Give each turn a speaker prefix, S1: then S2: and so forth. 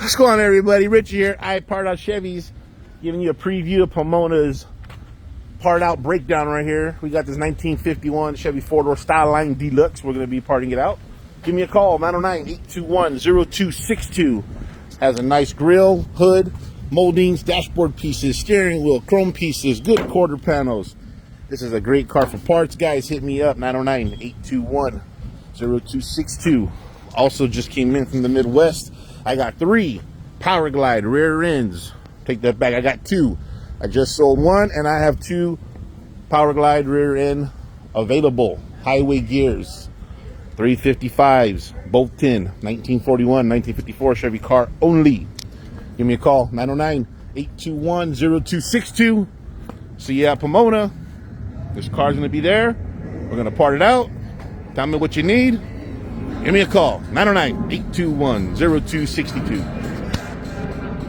S1: What's going on, everybody? Rich here. I part out Chevys, giving you a preview of Pomona's part out breakdown right here. We got this 1951 Chevy 4-door Styleline Deluxe. We're going to be parting it out. Give me a call, 909-821-0262. Has a nice grille, hood, moldings, dashboard pieces, steering wheel, chrome pieces, good quarter panels. This is a great car for parts. Guys, hit me up, 909-821-0262. Also just came in from the Midwest. I got 3 Powerglide rear ends. Take that back. I got 2. I just sold 1, and I have 2 Powerglide rear end available. Highway gears. 355s, both 10. 1941, 1954 Chevy car only. Give me a call, 909-821-0262. See you at Pomona. This car's going to be there. We're going to part it out. Tell me what you need. Give me a call, 909-821-0262.